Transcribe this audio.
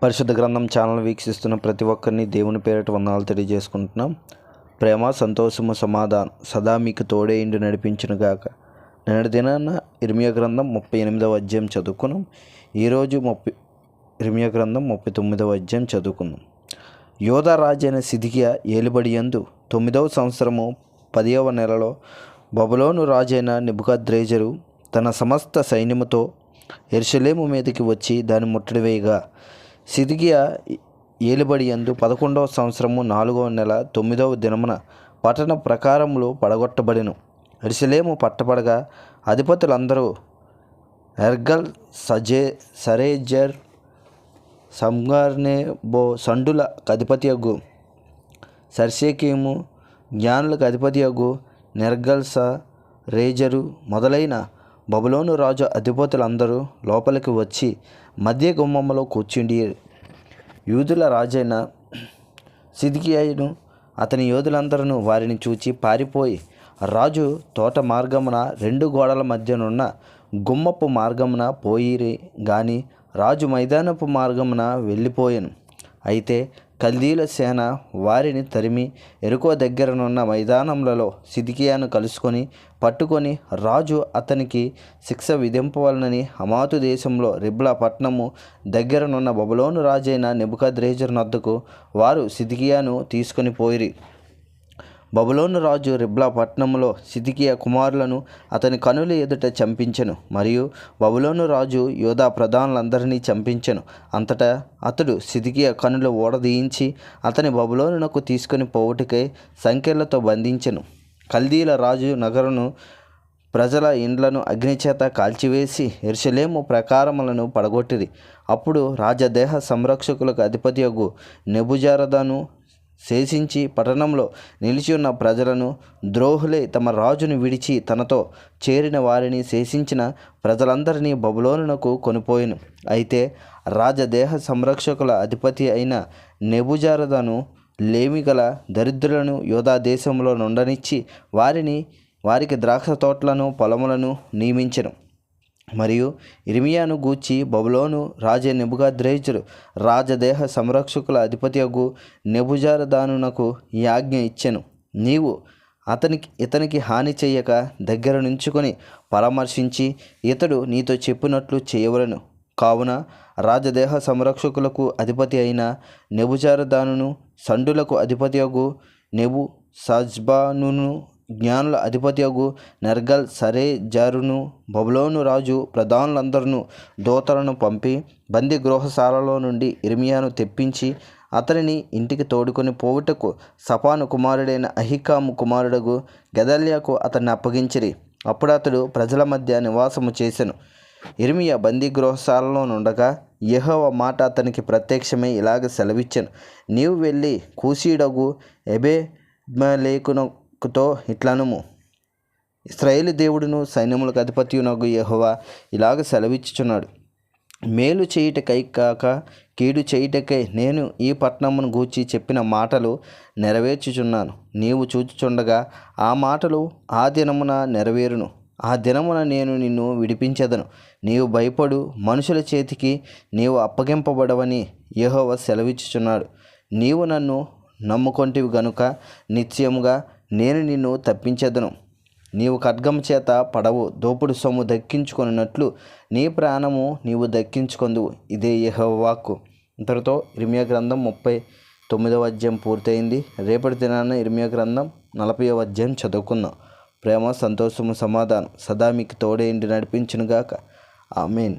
పరిశుద్ధ గ్రంథం ఛానల్ వీక్షిస్తున్న ప్రతి ఒక్కరిని దేవుని పేరిట వందనాలు తెలియజేసుకుంటున్నాం. ప్రేమ, సంతోషము, సమాధానం సదా మీకు తోడేండి నడిపించునుగాక. నిన్నటి దినాన ఇర్మియా గ్రంథం 38వ అధ్యాయం చదువుకున్నాం. ఈరోజు ఇర్మియా గ్రంథం 39వ అధ్యాయం చదువుకున్నాం. యోధా రాజైన సిద్కియా ఏలుబడి యందు 9వ సంవత్సరము 10వ నెలలో బబులోను రాజైన నెబుకద్రెజరు తన సమస్త సైన్యముతో యెరూషలేము మీదకి వచ్చి దాన్ని ముట్టడి వేయగా, సిద్కియా ఏలుబడి యందు 11వ సంవత్సరము 4వ నెల 9వ దినమున పట్టణ ప్రకారములు పడగొట్టబడెను. యెరూషలేము పట్టబడగా అధిపతులందరూ ఎర్గల్, సరేజర్, సంగార్నేబో, సండుల అధిపతియగు సర్సేకీము, జ్ఞానులకు అధిపతియగు నెర్గల్సరేజరు మొదలైన బబులోను రాజు అధిపతులందరూ లోపలికి వచ్చి మధ్య గుమ్మములో కూర్చుండి, యూదుల రాజైన సిద్కియాను అతని యోధులందరూ వారిని చూచి పారిపోయి రాజు తోట మార్గమున 2 గోడల మధ్యనున్న గుమ్మపు మార్గమున పోయిరి గాని రాజు మైదానపు మార్గమున వెళ్ళిపోయాను. అయితే కల్దీల సేన వారిని తరిమి యెరికో దగ్గరనున్న మైదానములలో సిద్కియాను కలుసుకొని పట్టుకొని రాజు అతనికి శిక్ష విధింపవలనని హమాతు దేశంలో రిబ్లా పట్టణము దగ్గరనున్న బబులోను రాజైన నెబుకద్రెజరు నద్దకు వారు సిద్కియాను తీసుకొని పోయిరి. బబులోను రాజు రిబ్లా పట్టణంలో సిద్కియా కుమారులను అతని కనుల ఎదుట చంపించెను, మరియు బబులోను రాజు యూదా ప్రధానులందరినీ చంపించెను. అంతటా అతడు సిద్కియా కనులు ఊడదీయించి అతని బబులోనునకు తీసుకొని పోవుటకై సంకెళ్లతో బంధించెను. కల్దీల రాజు నగరును ప్రజల ఇండ్లను అగ్నిచేత కాల్చివేసి యెరూషలేము ప్రాకారములను పడగొట్టిరి. అప్పుడు రాజదేహ సంరక్షకులకు అధిపతియగు నెబుజరదాను శేషించి పట్టణంలో నిలిచి ఉన్న ప్రజలను, ద్రోహులే తమ రాజును విడిచి తనతో చేరిన వారిని శేషించిన ప్రజలందరినీ బబులోనునకు కొనిపోయెను. అయితే రాజదేహ సంరక్షకుల అధిపతి అయిన నెబుజరదాను లేమిగల దరిద్రులను యూదా దేశంలో నుండనిచ్చి వారికి ద్రాక్ష తోటలను పొలములను నియమించెను. మరియు ఇర్మియాను గూర్చి బబులోను రాజే నెబుకద్రెజరు రాజదేహ సంరక్షకుల అధిపతియగు నెబుజరదానునకు ఈ ఆజ్ఞ ఇచ్చెను: నీవు ఇతనికి హాని చెయ్యక దగ్గర నుంచుకొని పరామర్శించి ఇతడు నీతో చెప్పినట్లు చేయవలెను. కావున రాజదేహ సంరక్షకులకు అధిపతి అయిన నెబుజరదానును, సండులకు అధిపతియగు నెబుషజ్బానును, జ్ఞానుల అధిపతియగు నెర్గల్సరేజరును, బబులోను రాజు ప్రధానులందరూ దూతలను పంపి బందీ గృహశాలలో నుండి ఇర్మియాను తెప్పించి అతనిని ఇంటికి తోడుకొని పోవుటకు సఫాను కుమారుడైన అహికాము కుమారుడగు గెదల్యాకు అతన్ని అప్పగించిరి. అప్పుడు అతడు ప్రజల మధ్య నివాసము చేసెను. ఇర్మియా బందీ గృహశాలలో నుండగా యెహోవా మాట అతనికి ప్రత్యక్షమై ఇలాగ సెలవిచ్చెను: నీవు వెళ్ళి కూషీయుడగు ఎబెద్మెలెకుతో ఇట్లనుము, ఇశ్రాయేలు దేవుడును సైన్యములకు అధిపతియునగు యెహోవా ఇలాగ సెలవిచ్చుచున్నాడు: మేలు చేయుటకై కాక కీడు చేయుటకై నేను ఈ పట్టణమును గూర్చి చెప్పిన మాటలు నెరవేర్చుచున్నాను. నీవు చూచుచుండగా ఆ మాటలు ఆ దినమున నెరవేరును. ఆ దినమున నేను నిన్ను విడిపించెదను. నీవు భయపడు, మనుషుల చేతికి నీవు అప్పగింపబడవని యెహోవా సెలవిచ్చుచున్నాడు. నీవు నన్ను నమ్ముకొంటివి గనుక నిశ్చయముగా నేను నిన్ను తప్పించెదను. నీవు ఖడ్గము చేత పడవు, దోపుడు సొమ్ము దక్కించుకొనినట్లు నీ ప్రాణము నీవు దక్కించుకొందువు. ఇదే యెహోవా వాక్కు. ఇంతటితో ఇర్మియా గ్రంథం 39వ అధ్యాయం పూర్తయింది. రేపటి దినాన ఇర్మియా గ్రంథం 40వ అధ్యాయం చదువుకుందాం. ప్రేమ, సంతోషము, సమాధానం సదా మీకు తోడేండి నడిపించునుగాక. ఆమేన్.